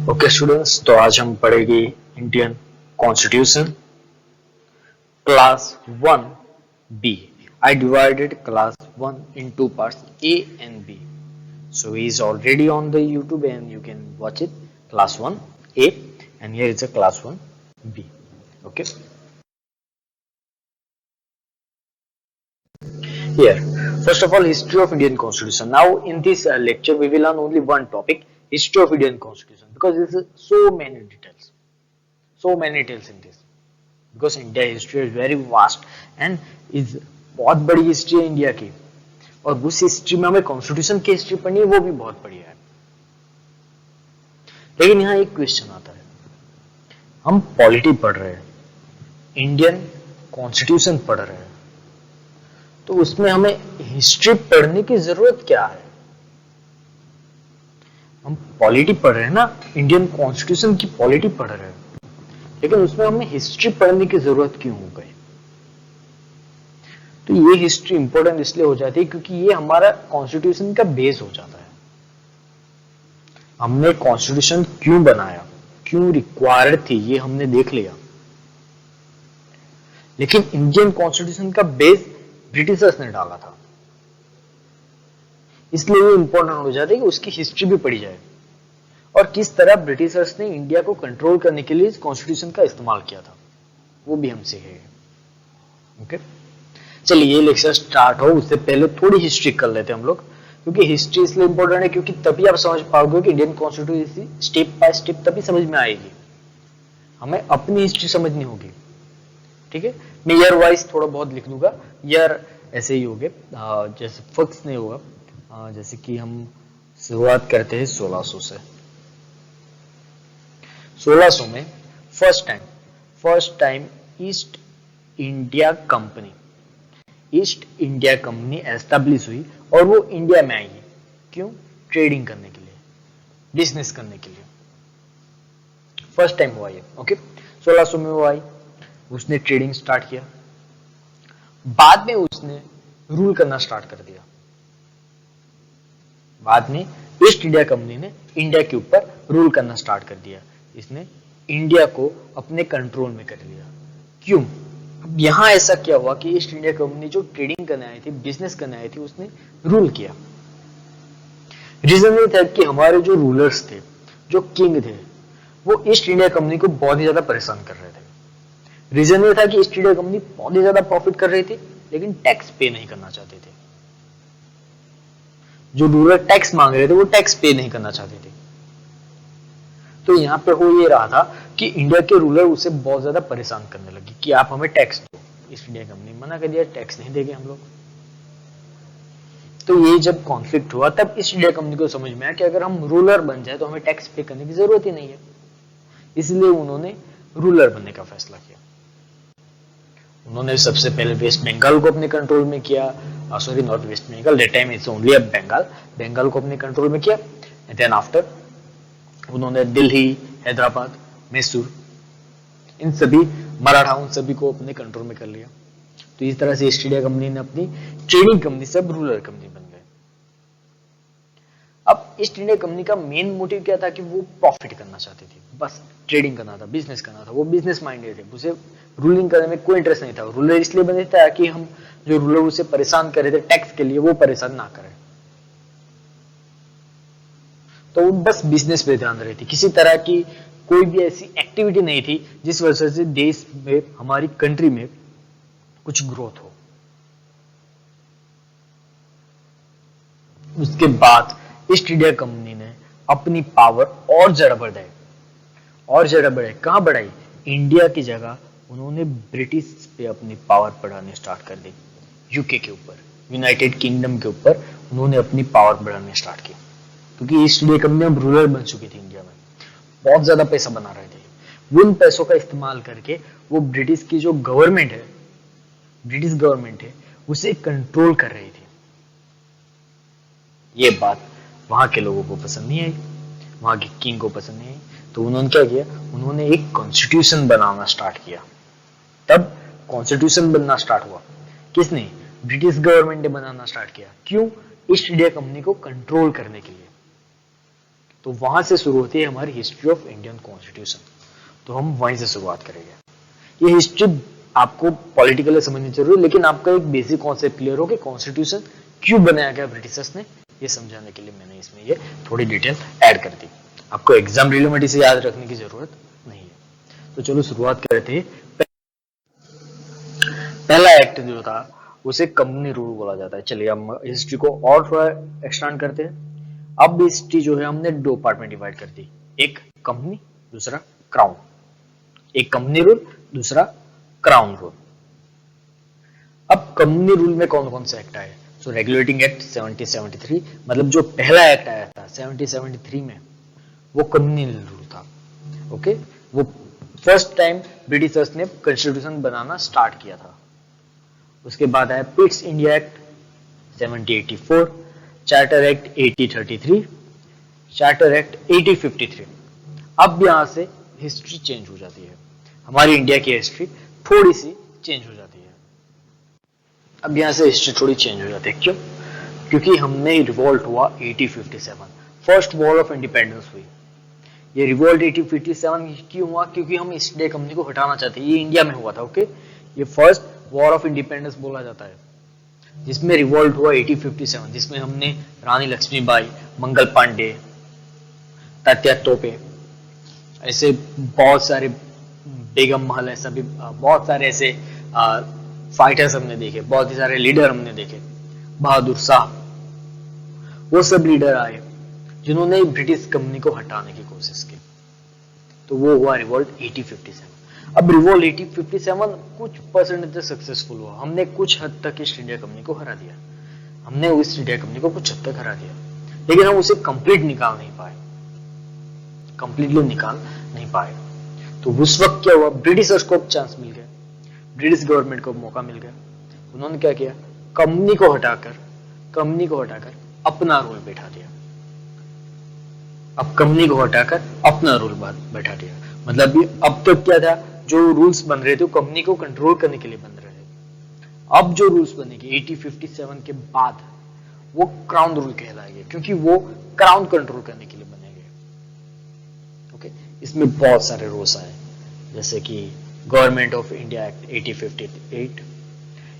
Okay students, तो आज हम पढ़ेंगे Indian constitution class 1B. I divided class 1 in two parts, A and B. So he is already on the YouTube and you can watch it. Class 1A and here is a class 1B. Okay. Here, first of all, history of Indian Constitution. Now, in this lecture, we will learn only one topic: history of Indian Constitution, because there is so many details, in this. Because India history is very vast and is बहुत बड़ी history है India की, और उस history में हमें constitution की history पढ़नी है, वो भी बहुत बढ़िया है. लेकिन यहाँ एक क्वेश्चन आता है, हम पॉलिटी पढ़ रहे हैं, इंडियन कॉन्स्टिट्यूशन पढ़ रहे हैं, तो उसमें हमें हिस्ट्री पढ़ने की जरूरत क्या है? हम पॉलिटी पढ़ रहे हैं ना, इंडियन कॉन्स्टिट्यूशन की पॉलिटी पढ़ रहे हैं, लेकिन उसमें हमें हिस्ट्री पढ़ने की जरूरत क्यों हो गई? तो ये हिस्ट्री इंपॉर्टेंट इसलिए हो जाती है क्योंकि ये हमारा कॉन्स्टिट्यूशन का बेस हो जाता है. हमने कॉन्स्टिट्यूशन क्यों बनाया, क्यों रिक्वायर्ड थी, ये हमने देख लिया. लेकिन इंडियन कॉन्स्टिट्यूशन का बेस ब्रिटिशर्स ने डाला था, इसलिए ये इंपॉर्टेंट हो जाता है कि उसकी हिस्ट्री भी पढ़ी जाए और किस तरह ब्रिटिशर्स ने इंडिया को कंट्रोल करने के लिए इस कॉन्स्टिट्यूशन का इस्तेमाल किया था, वो भी हम सीखेंगे. ओके, चलिए ये लेक्चर स्टार्ट हो उससे पहले थोड़ी हिस्ट्री कर लेते हैं हम लोग, क्योंकि हिस्ट्री इसलिए इंपॉर्टेंट है क्योंकि तभी आप समझ पाओगे कि Indian constitution step by step तभी समझ में आएगी. हमें अपनी हिस्ट्री समझनी होगी. ठीक है, मैं ईयर वाइज थोड़ा बहुत लिख दूंगा, ईयर ऐसे ही होंगे, जैसे फिक्स नहीं होगा. जैसे कि हम शुरुआत करते हैं 1600 से. 1600 में first time east India company establish हुई और वो इंडिया में आई. क्यों? ट्रेडिंग करने के लिए, बिजनेस करने के लिए. फर्स्ट टाइम हुआ ये. ओके, 1600 में वो आई, उसने ट्रेडिंग स्टार्ट किया, बाद में उसने रूल करना स्टार्ट कर दिया. बाद में ईस्ट इंडिया कंपनी ने इंडिया के ऊपर रूल करना स्टार्ट कर दिया. इसने इंडिया को अपने कंट्रोल में कर लिया. क्यों? अब यहां ऐसा क्या हुआ कि ईस्ट इंडिया कंपनी जो ट्रेडिंग करने आई थी, बिजनेस करने आई थी, उसने रूल किया. रीजन ये था कि हमारे जो रूलर्स थे, जो किंग थे, वो ईस्ट इंडिया कंपनी को बहुत ही ज्यादा परेशान कर रहे थे. रीजन ये था कि ईस्ट इंडिया कंपनी बहुत ही ज्यादा प्रॉफिट कर रही थी, लेकिन टैक्स पे नहीं करना चाहते थे. जो रूलर टैक्स मांग रहे थे वो टैक्स पे नहीं करना चाहते थे. तो यहां पे हो ये रहा था कि इंडिया के रूलर उसे बहुत ज्यादा परेशान करने लगे कि आप हमें टैक्स दो. ईस्ट इंडिया कंपनी मना कर दिया, टैक्स नहीं देंगे हम लोग. तो ये जब कॉन्फ्लिक्ट हुआ तब ईस्ट इंडिया कंपनी को समझ में आया कि अगर हम रूलर बन जाए तो हमें टैक्स पे करने की जरूरत ही नहीं है. इसलिए उन्होंने रूलर बनने का फैसला किया. उन्होंने सबसे पहले वेस्ट बंगाल को अपने कंट्रोल में किया. Sorry, not West Bengal, that time it's only Bengal को अपने कंट्रोल में किया. एंड देन आफ्टर उन्होंने दिल्ली, हैदराबाद, मैसूर, इन सभी मराठा, उन सभी को अपने कंट्रोल में कर लिया. तो इस तरह से ईस्ट इंडिया कंपनी ने अपनी ट्रेडिंग कंपनी से अब रूलर कंपनी बन गए. अब ईस्ट इंडिया कंपनी का मेन मोटिव क्या था कि वो प्रॉफिट करना चाहती थी, बस ट्रेडिंग करना था, बिजनेस करना था. वो बिजनेस माइंडेड थे, उसे रूलिंग करने में कोई इंटरेस्ट नहीं था. रूलर इसलिए बने थे कि हम जो रूलर उसे परेशान कर रहे थे टैक्स के लिए, वो परेशान ना करें. तो वो बस बिजनेस पे ध्यान रही थी. किसी तरह की कोई भी ऐसी एक्टिविटी नहीं थी जिस वजह से देश में, हमारी कंट्री में कुछ ग्रोथ हो. उसके बाद ईस्ट इंडिया कंपनी ने अपनी पावर और ज्यादा बढ़ाई. कहां बढ़ाई? इंडिया की जगह उन्होंने ब्रिटिश पे अपनी पावर बढ़ानी स्टार्ट कर दी. यूके के ऊपर, यूनाइटेड किंगडम के ऊपर उन्होंने अपनी पावर बढ़ानी स्टार्ट की, क्योंकि ईस्ट इंडिया कंपनी अब रूलर बन चुकी थी इंडिया में, बहुत ज्यादा पैसा बना रहे थे. उन पैसों का इस्तेमाल करके वो ब्रिटिश की जो गवर्नमेंट है उसे कंट्रोल कर रही थी. ये बात वहां के लोगों को पसंद नहीं आई, वहां के किंग को पसंद नहीं आई. तो उन्होंने क्या किया? उन्होंने एक कॉन्स्टिट्यूशन बनाना स्टार्ट किया. तब कॉन्स्टिट्यूशन बनना स्टार्ट हुआ. किसने? ब्रिटिश गवर्नमेंट ने बनाना स्टार्ट किया. क्यों? ईस्ट इंडिया कंपनी को कंट्रोल करने के लिए. तो वहां से शुरू होती है हमारी हिस्ट्री ऑफ इंडियन कॉन्स्टिट्यूशन। तो हम वहीं से शुरुआत करेंगे। ये हिस्ट्री आपको पॉलिटिकली समझनी जरूरी है, लेकिन आपका एक बेसिक कॉन्सेप्ट क्लियर हो कि कॉन्स्टिट्यूशन क्यों बनाया गया ब्रिटिशर्स ने, ये समझाने के लिए मैंने इसमें ये थोड़ी डिटेल ऐड कर दी। आपको एग्जाम रिलेटेड इसे याद रखने की जरूरत नहीं है। तो चलो शुरुआत करते हैं। पहला एक्ट जो था उसे कंपनी रूल बोला जाता है। चलिए हम हिस्ट्री को और थोड़ा एक्सटेंड करते हैं। अब हिस्ट्री जो है हमने दो पार्ट में डिवाइड कर दी, एक कंपनी, दूसरा क्राउन। एक कंपनी रूल, दूसरा क्राउन रूल। अब कंपनी रूल में कौन कौन से एक्ट आए? सो रेगुलेटिंग एक्ट 1773, मतलब जो पहला एक्ट आया था 1773 में, वो कंपनी रूल था। ओके, वो फर्स्ट टाइम ब्रिटिशर्स ने कॉन्स्टिट्यूशन बनाना स्टार्ट किया था। उसके बाद आया Pitt's India act 1784, charter act 1833, charter act 1853। अब यहां से हिस्ट्री चेंज हो जाती है, हमारी इंडिया की हिस्ट्री थोड़ी सी चेंज हो जाती है। अब यहां से हिस्ट्री थोड़ी चेंज हो जाती है, क्यों? क्योंकि हमने रिवोल्ट हुआ 1857, फर्स्ट वॉर ऑफ इंडिपेंडेंस हुई। ये रिवोल्ट 1857 क्यों हुआ? क्योंकि हम ईस्ट इंडिया कंपनी को हटाना चाहते हैं। ये इंडिया में हुआ था। ओके, ये फर्स्ट वॉर ऑफ इंडिपेंडेंस बोला जाता है, जिसमें रिवोल्ट हुआ 1857, जिसमें हमने रानी लक्ष्मीबाई, मंगल पांडे, तात्या तोपे, ऐसे बहुत सारे, बेगम महल, ऐसा भी बहुत सारे ऐसे फाइटर्स हमने देखे, बहुत ही सारे लीडर हमने देखे, बहादुर शाह, वो सब लीडर आए जिन्होंने ब्रिटिश कंपनी को हटाने की कोशिश की। तो वो हुआ रिवोल्ट 1857। अब रिवोल्ट 1857 कुछ परसेंटेज तक सक्सेसफुल हुआ, हमने कुछ हद तक ईस्ट इंडिया कंपनी को हरा दिया, हमने ईस्ट इंडिया कंपनी को कुछ हद तक हरा दिया, लेकिन हम उसे कंप्लीट निकाल नहीं पाए, कंप्लीटली निकाल नहीं पाए। तो उस वक्त क्या हुआ? ब्रिटिशर्स को चांस मिल गया, ब्रिटिश गवर्नमेंट को मौका मिल गया। उन्होंने क्या किया? कंपनी को हटाकर अपना रूल बैठा दिया। अब कंपनी को हटाकर अपना रूल बैठा दिया, मतलब अब तक क्या था, जो रूल्स बन रहे थे वो कंपनी को कंट्रोल करने के लिए बन रहे थे। अब जो रूल्स बनेंगे 1857 के बाद, वो क्राउन रूल कहलाएंगे, क्योंकि वो क्राउन कंट्रोल करने के लिए बनेंगे। ओके, इसमें बहुत सारे रूल्स आए, जैसे कि government of India act 1858,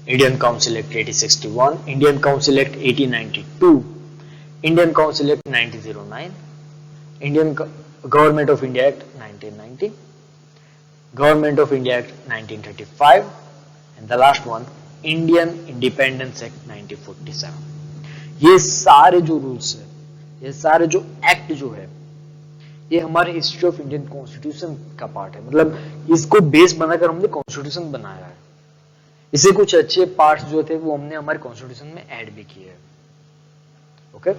Indian council act 1861, Indian council act 1892, Indian council act 1909, Indian government of India act 1990, government of India act 1935, and the last one Indian independence act 1947। ये सारे जो rules है, ये सारे जो एक्ट जो है, ये हमारे हिस्ट्री ऑफ इंडियन कॉन्स्टिट्यूशन का पार्ट है। मतलब इसको बेस बनाकर हमने कॉन्स्टिट्यूशन बनाया है। इसे कुछ अच्छे पार्ट्स जो थे वो हमने हमारे कॉन्स्टिट्यूशन में ऐड भी किए हैं। ओके,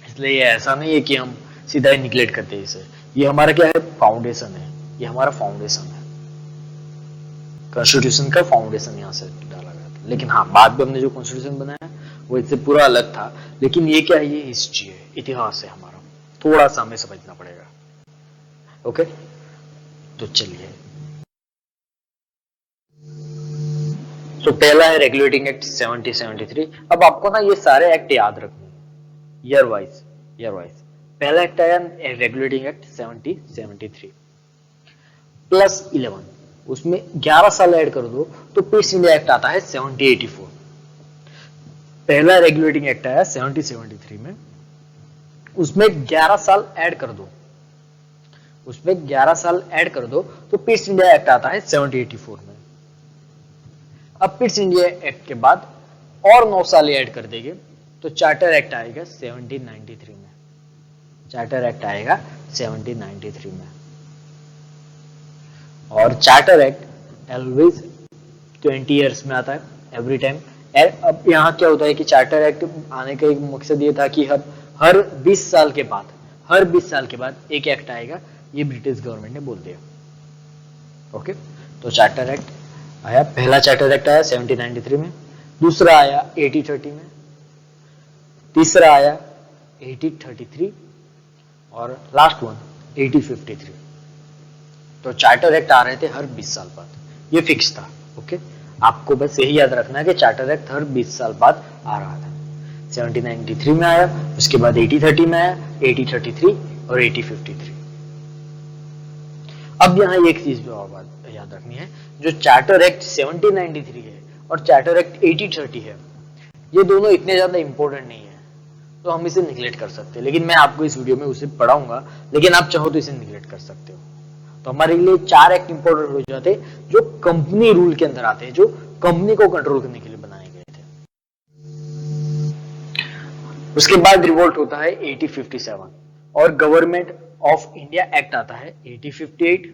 इसलिए ये ऐसा नहीं है कि हम सीधा ही निग्लेक्ट करते हैं इसे। ये हमारा क्या है? फाउंडेशन है, ये हमारा फाउंडेशन है, कॉन्स्टिट्यूशन का फाउंडेशन यहाँ से डाला गया था। लेकिन हाँ, बाद में हमने जो कॉन्स्टिट्यूशन बनाया वो इससे पूरा अलग था। लेकिन ये क्या है? ये हिस्ट्री है, इतिहास है हमारा, थोड़ा सा हमें समझना पड़ेगा। ओके, तो चलिए, तो पहला है रेगुलेटिंग एक्ट 1773। अब आपको ना ये सारे एक्ट याद रखने हैं, ईयर वाइज। पहला एक्ट आया रेगुलेटिंग एक्ट 1773 प्लस 11, उसमें 11 साल ऐड कर दो तो पीस इंडिया एक्ट आता है 1784। पहला रेगुलेटिंग एक्ट आया 1773 में, उसमें 11 साल ऐड कर दो, तो पीस इंडिया एक्ट आता है 1784 में। अब पीस इंडिया एक्ट के बाद और 9 साल ऐड कर देंगे तो चार्टर एक्ट आएगा 1793 में। और चार्टर एक्ट ऑलवेज 20 इयर्स में आता है, एवरी टाइम। अब यहाँ क्या होता है कि चार्टर एक्ट आने का एक मकसद ये था कि हर 20 साल के बाद एक एक्ट आएगा, ये ब्रिटिश गवर्नमेंट ने बोल दिया। ओके, तो चार्टर एक्ट आया, पहला चार्टर एक्ट आया 1793 में, दूसरा आया 1830 में, तीसरा आया 1833 और लास्ट वन 1853। तो चार्टर एक्ट आ रहे थे हर 20 साल बाद, ये फिक्स था। ओके, आपको बस यही याद रखना है कि चार्टर एक्ट हर 20 साल बाद आ रहा था। 1793 में आया, उसके बाद 8030 में आया, 8033 और 8053। अब यहाँ एक चीज भी और बात याद रखनी है, जो चार्टर एक्ट 1793 है और चार्टर एक्ट 8030 है, ये दोनों इतने ज्यादा इंपॉर्टेंट नहीं है तो हम इसे निगलेक्ट कर सकते हैं, लेकिन मैं आपको इस वीडियो में उसे पढ़ाऊंगा, लेकिन आप चाहो तो इसे निगलेक्ट कर सकते हो। तो हमारे लिए 4 एक्ट इंपॉर्टेंट हो जाते हैं जो कंपनी रूल के अंदर आते हैं, जो कंपनी को कंट्रोल करने के लिए बनाए गए थे। उसके बाद रिवोल्ट होता है 8057 और गवर्नमेंट ऑफ इंडिया एक्ट आता है 8058।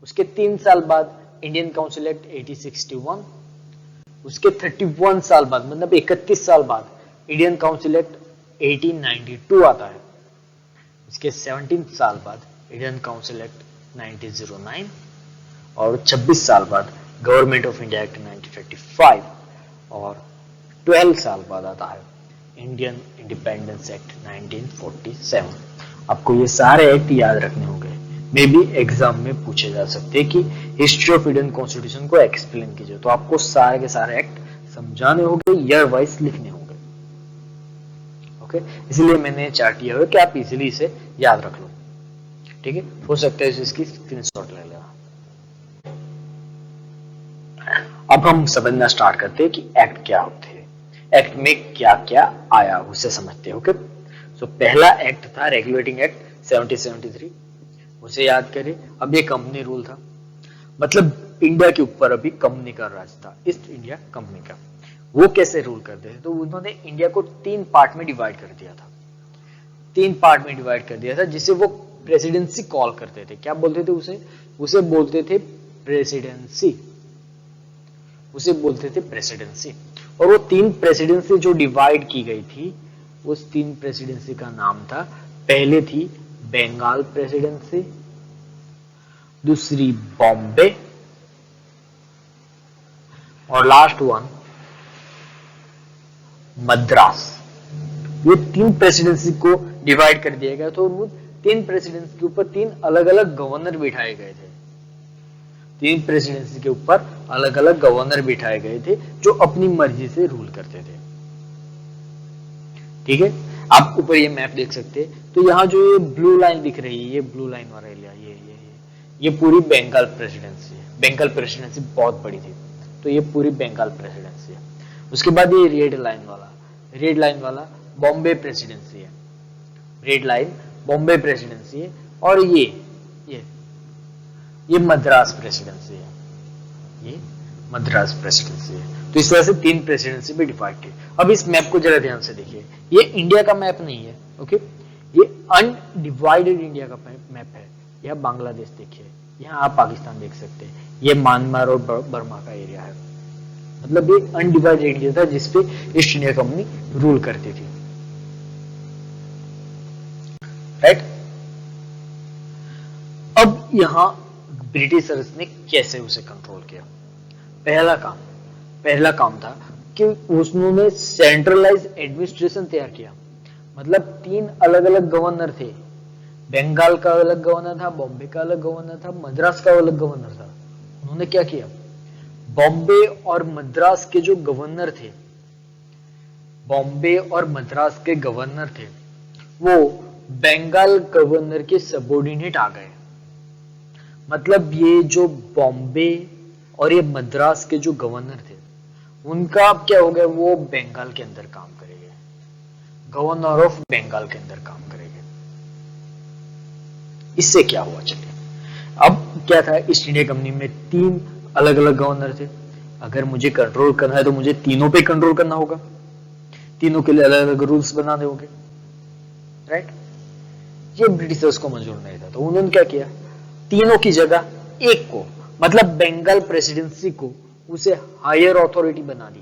उसके 3 साल बाद इंडियन काउंसिल एक्ट 8061। उसके 31 साल बाद, मतलब 31 साल बाद इंडियन काउंसिल एक्ट 1892 आता है। इसके 17 साल बाद इंडियन काउंसिल एक्ट 1909 और 26 साल बाद गवर्नमेंट ऑफ इंडिया एक्ट 1955 और 12 साल बाद आता है इंडियन इंडिपेंडेंस एक्ट 1947। आपको ये सारे एक्ट याद रखने होंगे, मे भी एग्जाम में पूछे जा सकते हैं कि हिस्ट्री ऑफ इंडियन कॉन्स्टिट्यूशन को एक्सप्लेन कीजिए, तो आपको सारे के सारे एक्ट समझाने होंगे, ईयर वाइज लिखने होंगे। ओके, इसलिए मैंने चार्ट दिया हुआ कि आप इजीली इसे याद रख लो। ठीक है, हो सकता है इसकी स्क्रीनशॉट ले लेना। अब हम समझना स्टार्ट करते हैं कि एक्ट क्या होते हैं, एक्ट में क्या क्या आया उसे समझते हैं। ओके, सो पहला एक्ट था रेगुलेटिंग एक्ट 1773, उसे याद करें। अब ये कंपनी रूल था, मतलब इंडिया के ऊपर अभी कंपनी का राज था, ईस्ट इंडिया कंपनी का। वो कैसे रूल करते थे, तो उन्होंने इंडिया को 3 पार्ट में डिवाइड कर दिया था। 3 पार्ट में डिवाइड कर दिया था, जिसे वो प्रेसिडेंसी कॉल करते थे। क्या बोलते थे उसे बोलते थे प्रेसिडेंसी, उसे बोलते थे प्रेसिडेंसी। और वो 3 प्रेसिडेंसी जो डिवाइड की गई थी, उस 3 प्रेसिडेंसी का नाम था, पहले थी बंगाल प्रेसिडेंसी, दूसरी बॉम्बे और लास्ट वन मद्रास। ये 3 प्रेसिडेंसी को डिवाइड कर दिया गया था और वो 3 प्रेसिडेंसी के ऊपर 3 अलग अलग गवर्नर बिठाए गए थे। 3 प्रेसिडेंसी के ऊपर अलग अलग गवर्नर बिठाए गए थे जो अपनी मर्जी से रूल करते थे। ठीक है, आप ऊपर ये मैप देख सकते हैं, तो यहाँ जो ये ब्लू लाइन दिख रही है, ये ब्लू लाइन वाला एरिया, ये पूरी बंगाल प्रेसिडेंसी है। बंगाल प्रेसिडेंसी बहुत बड़ी थी, तो ये पूरी बंगाल प्रेसिडेंसी है। उसके बाद ये रेड लाइन वाला बॉम्बे प्रेसिडेंसी है, रेड लाइन बॉम्बे प्रेसिडेंसी है। और ये मद्रास प्रेसिडेंसी है, ये मद्रास प्रेसिडेंसी है। तो इस तरह से 3 प्रेसिडेंसी में डिवाइड किए। अब इस मैप को जरा ध्यान से देखिए, ये इंडिया का मैप नहीं है। ओके, ये अनडिवाइडेड इंडिया का मैप है। यह बांग्लादेश देखिए, यहाँ आप पाकिस्तान देख सकते हैं, ये म्यांमार और बर्मा का एरिया है। मतलब ये अनडिवाइडेड इंडिया था जिसपे ईस्ट इंडिया कंपनी रूल करती थी। राइट, अब यहां ब्रिटिशर्स ने कैसे उसे कंट्रोल किया। पहला काम था कि उन्होंने सेंट्रलाइज एडमिनिस्ट्रेशन तैयार किया। मतलब 3 अलग अलग गवर्नर थे, बंगाल का अलग गवर्नर था, बॉम्बे का अलग गवर्नर था, मद्रास का अलग गवर्नर था। उन्होंने क्या किया, बॉम्बे और मद्रास के जो गवर्नर थे, बॉम्बे और मद्रास के गवर्नर थे, वो बंगाल गवर्नर के सबऑर्डिनेट आ गए। मतलब ये जो बॉम्बे और ये मद्रास के जो गवर्नर थे, उनका अब क्या हो गया, वो बंगाल के अंदर काम करेंगे, गवर्नर ऑफ बंगाल के अंदर काम करेंगे। इससे क्या हुआ, चलिए अब क्या था, ईस्ट इंडिया कंपनी में 3 अलग अलग गवर्नर थे। अगर मुझे कंट्रोल करना है तो मुझे तीनों पे कंट्रोल करना होगा, तीनों के लिए अलग अलग रूल्स बनाने होंगे। राइट, ये ब्रिटिशर्स को मंजूर नहीं था, तो उन्होंने क्या किया, तीनों की जगह एक को, मतलब बंगाल प्रेसिडेंसी को, उसे हायर अथॉरिटी बना दी।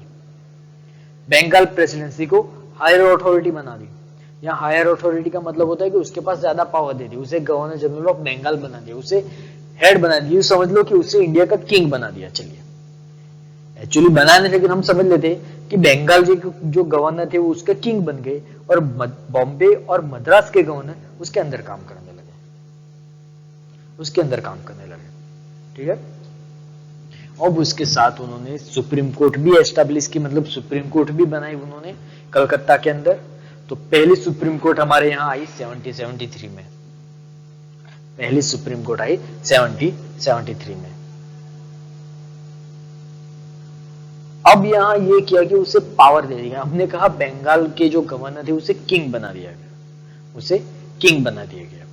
बंगाल प्रेसिडेंसी को हायर अथॉरिटी बना दी। यहाँ हायर अथॉरिटी का मतलब होता है कि उसके पास ज्यादा पावर दे दी, उसे गवर्नर जनरल ऑफ बंगाल बना दिया, उसे हेड बना दिया। समझ लो कि उसे इंडिया का किंग बना दिया। चलिए, एक्चुअली बना नहीं, लेकिन हम समझ लेते कि बंगाल जी जो गवर्नर थे वो उसके किंग बन गए और बॉम्बे और मद्रास के गवर्नर उसके अंदर काम करने लगे, उसके अंदर काम करने लगे। ठीक है, अब उसके साथ उन्होंने सुप्रीम कोर्ट भी एस्टेब्लिश की, मतलब सुप्रीम कोर्ट भी बनाई उन्होंने कलकत्ता के अंदर। तो पहली सुप्रीम कोर्ट हमारे यहाँ आई 1773 में, पहली सुप्रीम कोर्ट आई 1773 में। अब यहाँ ये किया कि उसे पावर दे दिया, हमने कहा बंगाल के जो गवर्नर थे उसे किंग बना दिया गया, उसे किंग बना दिया गया।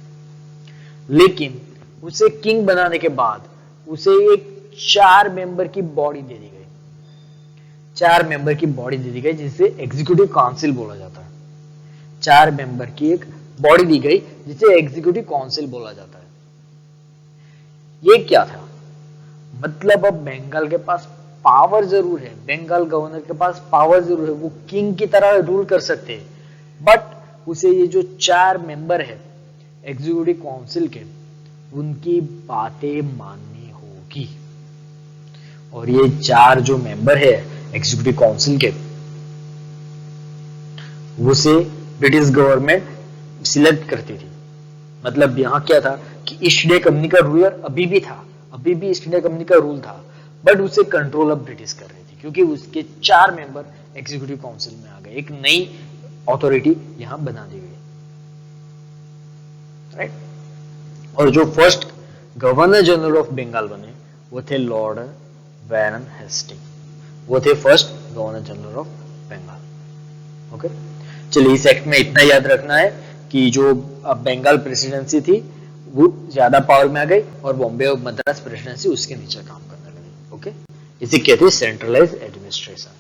लेकिन उसे किंग बनाने के बाद उसे एक 4 मेंबर की बॉडी दे दी गई, 4 मेंबर की बॉडी दे दी गई जिसे एग्जीक्यूटिव काउंसिल बोला जाता है। 4 मेंबर की एक बॉडी दी गई जिसे एग्जीक्यूटिव काउंसिल बोला जाता है। ये क्या था, मतलब अब बंगाल के पास पावर जरूर है, बंगाल गवर्नर के पास पावर जरूर है, वो किंग की तरह रूल कर सकते हैं, बट उसे ये जो 4 मेंबर है एग्जीक्यूटिव काउंसिल के, उनकी बातें माननी होगी। और ये 4 जो मेंबर है एग्जीक्यूटिव काउंसिल के, उसे ब्रिटिश गवर्नमेंट सिलेक्ट करती थी। मतलब यहां क्या था कि ईस्ट इंडिया कंपनी का रूलर अभी भी था, अभी भी ईस्ट इंडिया कंपनी का रूल था, बट उसे कंट्रोल अब ब्रिटिश कर रही थी क्योंकि उसके 4 मेंबर एग्जीक्यूटिव काउंसिल में आ गए, एक नई अथॉरिटी यहां बना दी गई, राइट। और जो first governor general of Bengal बने वो थे लॉर्ड वैरन हेस्टिंग, वो थे first governor general of Bengal. Okay, चलिए इस एक्ट में इतना याद रखना है कि जो बंगाल प्रेसिडेंसी थी वो ज्यादा पावर में आ गई और बॉम्बे और मद्रास प्रेसिडेंसी उसके नीचे काम करने लगी। ओके, इसे कहते हैं centralise administration.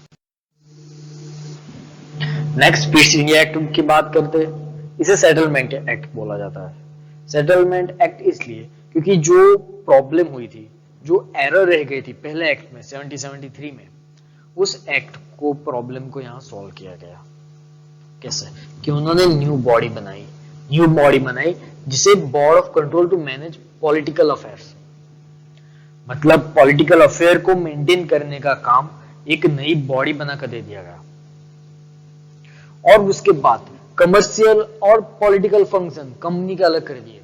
Next East India act की बात करते हैं, इसे सेटलमेंट एक्ट बोला जाता है। सेटलमेंट एक्ट इसलिए क्योंकि जो प्रॉब्लम हुई थी, जो एरर रह गई थी पहले एक्ट में 1773 में, उस एक्ट को प्रॉब्लम को यहां सॉल्व किया गया। कैसे कि उन्होंने न्यू बॉडी बनाई जिसे board of control to manage political affairs, मतलब पॉलिटिकल अफेयर को मेंटेन करने का काम एक नई बॉडी बनाकर दे दिया गया। और उसके बाद कमर्शियल और पॉलिटिकल फंक्शन कंपनी का अलग कर दिए।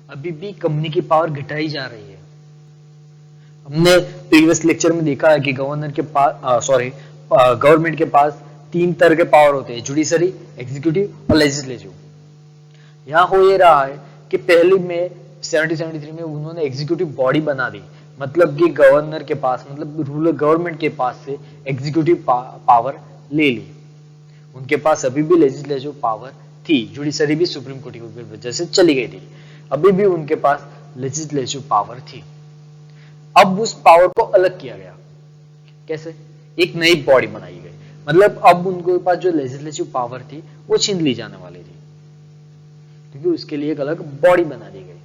अभी भी कंपनी की पावर घटाई जा रही है। हमने प्रीवियस लेक्चर में देखा है कि गवर्नर के पास गवर्नमेंट के पास 3 तरह के पावर होते हैं, जुडिशरी, एग्जीक्यूटिव और लेजिस्लेटिव। यहां हो ये रहा है कि पहले में 1773 में उन्होंने एग्जीक्यूटिव बॉडी बना दी, मतलब कि गवर्नर के पास, मतलब रूलर गवर्नमेंट के पास से एग्जीक्यूटिव पावर ले ली। उनके पास अभी भी लेजिस्लेटिव पावर थी, जुडिशरी भी सुप्रीम कोर्ट की वजह से चली गई थी, अभी भी उनके पास लेजिस्लेटिव पावर थी। अब उस पावर को अलग किया गया। कैसे? एक नई बॉडी बनाई गई, मतलब अब उनके पास जो लेजिस्लेटिव पावर थी वो छीन ली जाने वाली थी, क्योंकि उसके लिए एक अलग बॉडी बना दी गई।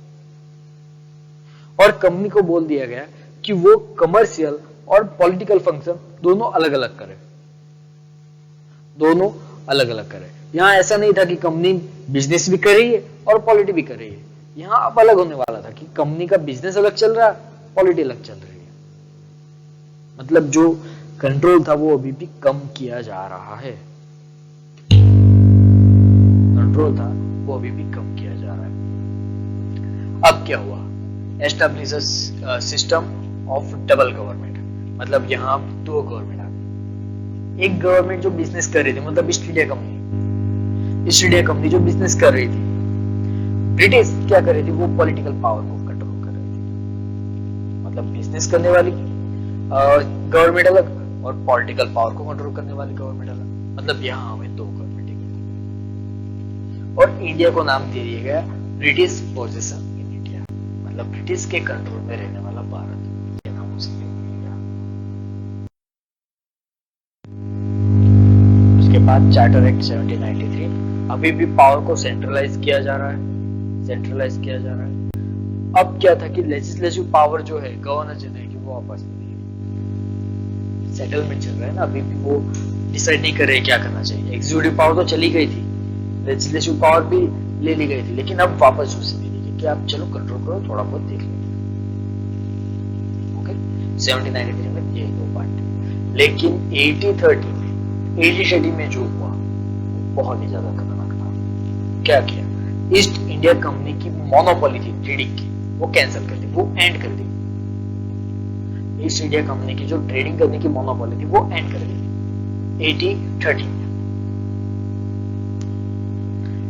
और कंपनी को बोल दिया गया कि वो कमर्शियल और पॉलिटिकल फंक्शन दोनों अलग अलग करे, दोनों अलग अलग करे। यहां ऐसा नहीं था कि कंपनी बिजनेस भी कर रही है और पॉलिटी भी कर रही है। यहां अब अलग होने वाला था कि कंपनी का बिजनेस अलग चल रहा है, पॉलिटी अलग चल रही है। मतलब जो कंट्रोल था वो अभी भी कम किया जा रहा है, कंट्रोल था वो अभी भी कम किया जा रहा है। अब क्या हुआ? Establish system of double government, मतलब यहाँ 2 गवर्नमेंट आ गई। एक गवर्नमेंट जो बिजनेस कर रही थी, मतलब ईस्ट इंडिया कंपनी जो बिजनेस कर रही थी। ब्रिटिश क्या कर रही थी? वो पॉलिटिकल पावर को कंट्रोल कर रही थी, मतलब बिजनेस करने वाली गवर्नमेंट अलग और पॉलिटिकल पावर को कंट्रोल करने वाली गवर्नमेंट अलग। मतलब यहाँ हमें 2 गवर्नमेंट, और इंडिया को नाम दे दिया गया ब्रिटिश पोजीशन इन इंडिया, मतलब ब्रिटिश के कंट्रोल में रहने वाला भारत, ये नाम उसे दिया गया। उसके बाद चार्टर एक्ट 1793, अभी भी पावर को सेंट्रलाइज किया जा रहा है, अब क्या था कि लेजिस्लेटिव पावर जो है गवर्नर जनरल की वो वापस मिली। सेटलमेंट चल रहा है ना, अभी भी वो डिसाइड नहीं कर रहे क्या करना चाहिए। एग्जीक्यूटिव पावर तो चली गई थी, लेजिस्लेटिव पावर भी ले ली गई थी, लेकिन अब वापस उसे दे दी कि आप चलो कंट्रोल करो, थोड़ा बहुत देख लेंगे। ओके, 1793 में ये 2 पार्ट। लेकिन 1830 में जो हुआ वो बहुत ही ज्यादा खतरनाक था। क्या किया? ईस्ट इंडिया कंपनी की मोनोपोली थी ट्रेडिंग की, वो कैंसिल कर दी, वो एंड कर दी। ईस्ट इंडिया कंपनी की जो ट्रेडिंग करने की मोनोपोली थी वो एंड कर दी 1830 में।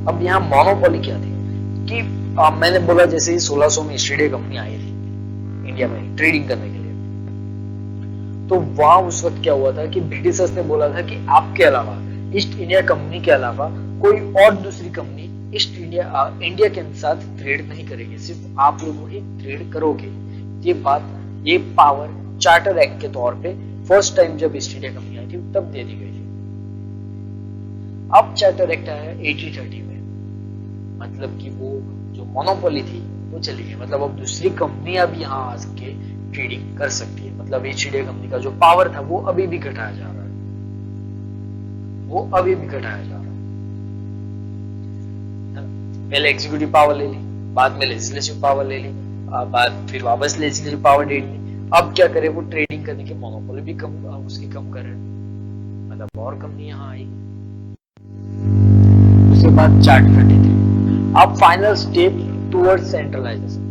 अब यहाँ मोनोपोली क्या थी कि मैंने बोला जैसे ही 1600 में ईस्ट इंडिया कंपनी आई थी इंडिया में ट्रेडिंग करने के लिए, तो वहां उस वक्त क्या हुआ था कि ब्रिटिशर्स ने बोला था कि आपके अलावा ईस्ट इंडिया कंपनी के अलावा कोई और दूसरी कंपनी ईस्ट इंडिया के साथ ट्रेड नहीं करेगी, सिर्फ आप लोग ही ट्रेड करोगे। ये पावर चार्टर एक्ट के तौर पे फर्स्ट टाइम जब ईस्ट इंडिया कंपनी आई थी तब दे दी गई थी। अब चार्टर एक्ट आया 1830 में, मतलब कि वो जो मोनोपोली थी वो चली गई, मतलब अब दूसरी कंपनी अब यहाँ आ के ट्रेडिंग कर सकती है। मतलब ईस्ट इंडिया कंपनी का जो पावर था वो अभी भी घटाया जा रहा है, वो अभी भी घटाया जा रहा है। पहले एग्जीक्यूटिव पावर ले ली, बाद में लेजिस्लेटिव पावर ले ली, बाद फिर वापस लेजिस्लेटिव पावर दे दी। अब क्या करे, वो ट्रेडिंग करने की मोनोपोली भी उसकी कम कर रहे हैं, मतलब और कंपनी यहाँ आई। उसके बाद चार्टर 33, अब फाइनल स्टेप टुवर्ड्स सेंट्रलाइजेशन,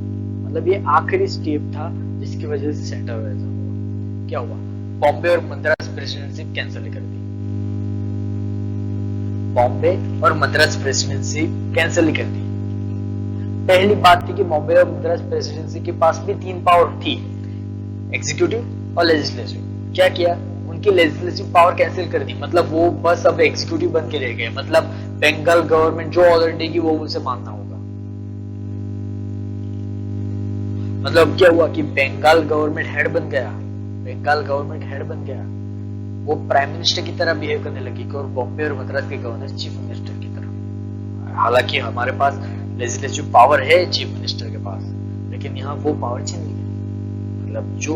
मतलब ये आखिरी स्टेप था जिसकी वजह से सेंट्रलाइजेशन हुआ। क्या हुआ, बॉम्बे और मद्रास प्रेसिडेंसी कैंसिल कर दी, बॉम्बे और मद्रास प्रेसिडेंसी कैंसिल कर दी। पहली बात थी कि बॉम्बे और मद्रास प्रेसिडेंसी के पास भी 3 पावर थी, एग्जीक्यूटिव और लेजिस्लेटिव। क्या किया, उनकी लेजिस्लेटिव पावर कैंसिल कर दी, मतलब वो बस अब एग्जीक्यूटिव बन के रह गए, मतलब बंगाल गवर्नमेंट जो ऑर्डर देगी वो उसे मानना होगा। मतलब क्या हुआ कि बंगाल गवर्नमेंट हेड बन गया, बंगाल गवर्नमेंट हेड बन गया, वो प्राइम मिनिस्टर की तरह बिहेव करने लगी, और बॉम्बे और मद्रास के गवर्नर चीफ मिनिस्टर की तरह। हालांकि हमारे पास लेजिस्लेटिव पावर है चीफ मिनिस्टर के पास, लेकिन यहाँ वो पावर छीन ली गई, मतलब जो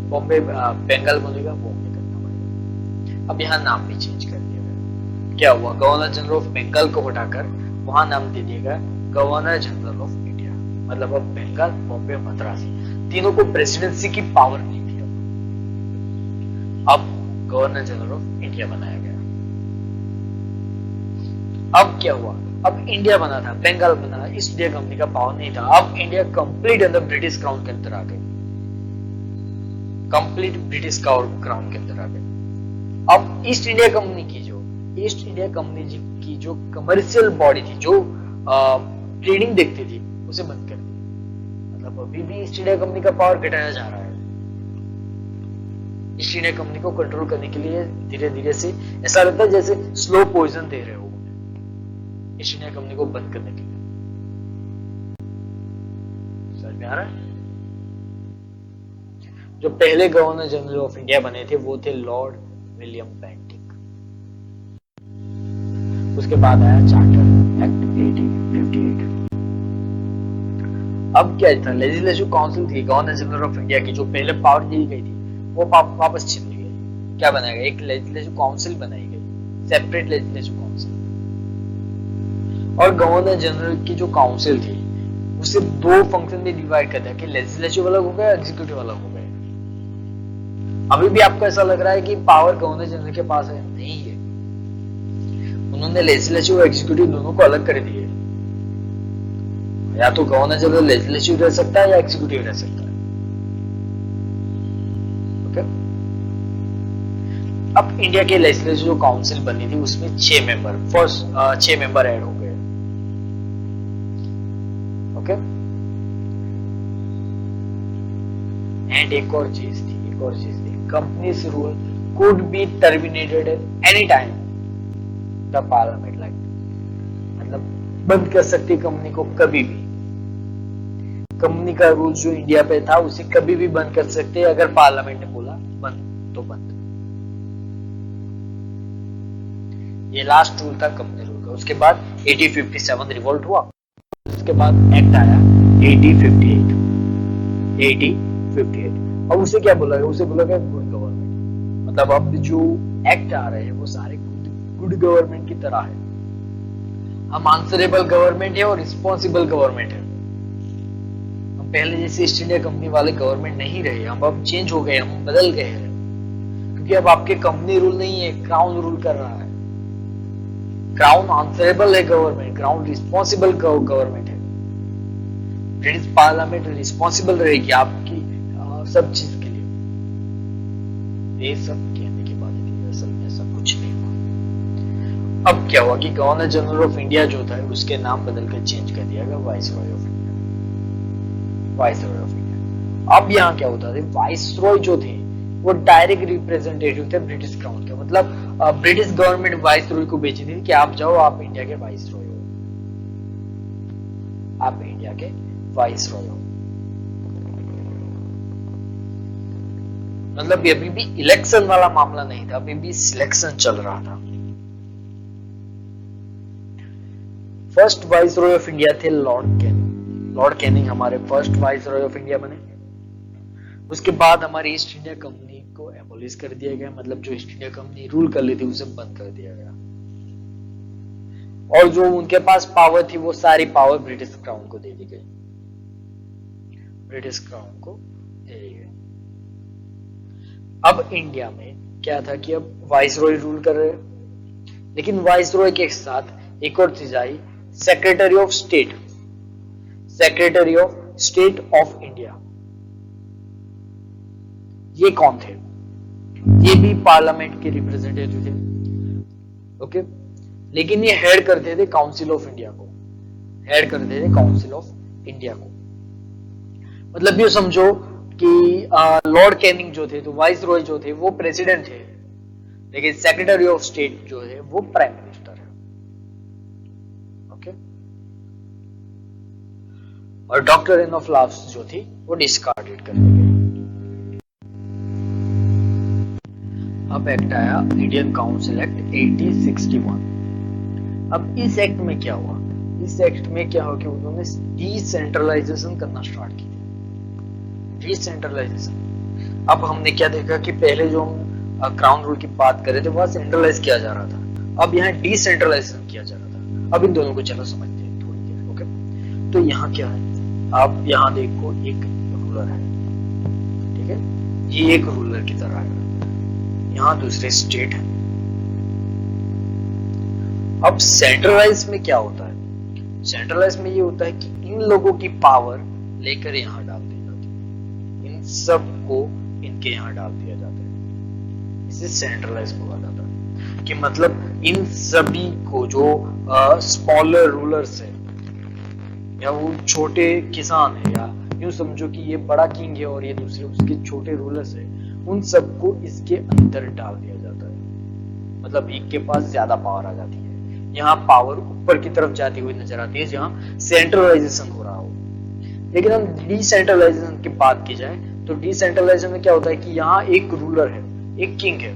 बॉम्बे बंगाल बनेगा वो हमें करना पड़ेगा। अब यहाँ नाम भी चेंज कर दिया गया। क्या हुआ, गवर्नर जनरल ऑफ बंगाल को हटाकर वहां नाम दे दिया गया गवर्नर जनरल ऑफ इंडिया, मतलब अब बंगाल, बॉम्बे, मद्रास तीनों को प्रेसिडेंसी की पावर नहीं थी, अब गवर्नर जनरल ऑफ इंडिया बनाया गया। अब क्या हुआ, अब इंडिया बना था, बंगाल बना, ईस्ट इंडिया कंपनी का पावर नहीं था। अब इंडिया कंप्लीट अंदर ब्रिटिश क्राउन के अंदर आ गई, कंप्लीट ब्रिटिश क्राउन के अंदर आ गई। अब ईस्ट इंडिया कंपनी की जो कमर्शियल बॉडी थी, जो ट्रेडिंग देखती थी, उसे बंद कर दी। मतलब अभी भी ईस्ट इंडिया कंपनी का पावर घटाया जा रहा है। ईस्ट इंडिया कंपनी को कंट्रोल करने के लिए धीरे धीरे से ऐसा लगता है जैसे स्लो पॉइजन दे रहे हो ईस्ट इंडिया कंपनी को बंद करने के लिए। समझ में आ रहा है? जो पहले गवर्नर जनरल ऑफ इंडिया बने थे वो थे लॉर्ड विलियम बेंटिक। उसके बाद आया चार्टर एक्ट 1858। अब क्या था, लेजिस्लेटिव काउंसिल थी गवर्नर जनरल ऑफ इंडिया की, जो पहले पावर दी गई थी वो वापस छीन ली गई। क्या बनाया गया, एक लेजिस्लेटिव काउंसिल बनाई गई, सेपरेट लेजिस्लेटिव काउंसिल। और गवर्नर जनरल की जो काउंसिल थी उसे 2 फंक्शन में डिवाइड कर दिया कि लेजिस्लेटिव अलग हो गया, एग्जीक्यूटिव अलग हो गया। अभी भी आपको ऐसा लग रहा है कि पावर गवर्नर जनरल के पास है, नहीं है। उन्होंने लेजिस्लेटिव और एग्जीक्यूटिव दोनों को अलग कर दिए। या तो गवर्नर जनरल लेजिस्लेटिव रह सकता है या एग्जीक्यूटिव रह सकता है। ओके। अब इंडिया के लेजिस्लेटिव जो काउंसिल बनी थी उसमें 6 मेंबर ऐड हो गए। ओके। एंड एक और चीज थी, companies rule could be terminated at any time the parliament like, मतलब बंद कर सकती कंपनी को कभी भी। कंपनी का रूल जो इंडिया पे था उसे कभी भी बंद कर सकते, अगर पार्लियामेंट ने बोला बंद तो बंद। ये लास्ट रूल था कंपनी रूल का। उसके बाद 1857 रिवोल्ट हुआ, उसके बाद एक्ट आया 1858। अब उसे क्या बोला गया, उसे बोला गया गुड गवर्नमेंट। मतलब अब जो एक्ट आ रहे हैं वो सारे गुड गवर्नमेंट की तरह है। हम आंसरेबल गवर्नमेंट है और रिस्पॉन्सिबल गवर्नमेंट है। हम पहले जैसे ईस्ट इंडिया कंपनी वाले गवर्नमेंट नहीं रहे, हम अब चेंज हो गए, हम बदल गए हैं, क्योंकि अब आपके कंपनी रूल नहीं है, क्राउन रूल कर रहा है। क्राउन आंसरेबल है गवर्नमेंट, क्राउन रिस्पॉन्सिबल गवर्नमेंट है। ब्रिटिश पार्लियामेंट रिस्पॉन्सिबल रहेगी आपकी सब चीज के लिए। ये सब कहने की बात थी, असल में ऐसा कुछ नहीं हुआ। अब क्या हुआ कि गवर्नर जनरल ऑफ इंडिया जो था उसके नाम बदल कर चेंज कर दिया गया viceroy of India, viceroy of India. अब यहाँ क्या होता था, वाइसरॉय जो थे वो डायरेक्ट रिप्रेजेंटेटिव थे ब्रिटिश क्राउन के, मतलब ब्रिटिश गवर्नमेंट वाइसरॉय को भेजी थी कि आप जाओ, आप इंडिया के वाइसरॉय हो, आप इंडिया के वाइसरॉय हो। मतलब अभी भी इलेक्शन वाला मामला नहीं था, अभी भी सिलेक्शन चल रहा था। फर्स्ट वाइसरॉय ऑफ इंडिया थे लॉर्ड कैनिंग। लॉर्ड कैनिंग हमारे फर्स्ट वाइसरॉय ऑफ इंडिया बने। उसके बाद हमारी ईस्ट इंडिया कंपनी को एबॉलिश कर दिया गया, मतलब जो ईस्ट इंडिया कंपनी रूल कर ली थी उसे बंद कर दिया गया, और जो उनके पास पावर थी वो सारी पावर ब्रिटिश क्राउन को दे दी गई, ब्रिटिश क्राउन को दे दी गई। अब इंडिया में क्या था कि अब वाइसरॉय रूल कर रहे, लेकिन वाइसरॉय के साथ एक और चीज आई, secretary of state, secretary of state of India. ये कौन थे? ये भी पार्लियामेंट के रिप्रेजेंटेटिव थे, ओके, लेकिन ये हेड करते थे काउंसिल ऑफ इंडिया को, हेड करते थे काउंसिल ऑफ इंडिया को। मतलब ये समझो कि लॉर्ड कैनिंग जो थे, तो वाइसरॉय जो थे वो प्रेसिडेंट थे, लेकिन सेक्रेटरी ऑफ स्टेट जो है वो प्राइम मिनिस्टर है, ओके। और डॉक्ट्रिन ऑफ लॉस जो थी वो डिस्कार्डेड कर दी गई। अब एक्ट आया इंडियन काउंसिल एक्ट 1861। अब इस एक्ट में क्या हुआ, इस एक्ट में क्या हुआ कि उन्होंने डिसेंट्रलाइजेशन करना स्टार्ट किया, डिसेंट्रलाइजेशन। अब हमने क्या देखा कि पहले जो हम क्राउन रूल की बात कर रहे थे वहां सेंट्रलाइज किया जा रहा था, अब यहाँ डिसेंट्रलाइजेशन किया जा रहा था। अब इन दोनों को चलो समझते हैं थोड़ी देर, ओके। तो यहाँ क्या है, आप यहाँ देखो एक रूलर है, ठीक है, ये एक रूलर की तरह है, यहाँ दूसरे स्टेट है। अब सेंट्रलाइज में क्या होता है, सेंट्रलाइज में ये होता है कि इन लोगों की पावर लेकर यहाँ डाल दी जाती है, इन सबको इनके यहाँ डाल दिया जाता है, इसे सेंट्रलाइज बोला जाता है। कि मतलब इन सभी को जो स्मॉलर रूलर्स है, या वो छोटे किसान है, या यूं समझो कि ये बड़ा किंग है और ये दूसरे उसके छोटे रूलर्स है, उन सबको इसके अंदर डाल दिया जाता है। मतलब एक के पास ज्यादा पावर आ जाती है, यहाँ पावर ऊपर की तरफ जाती हुई नजर आती है जहां सेंट्रलाइजेशन हो रहा हो। लेकिन हम डिसेंट्रलाइजेशन की बात की जाए तो डिसेंट्रलाइजेशन में क्या होता है कि यहाँ एक रूलर है, एक किंग है,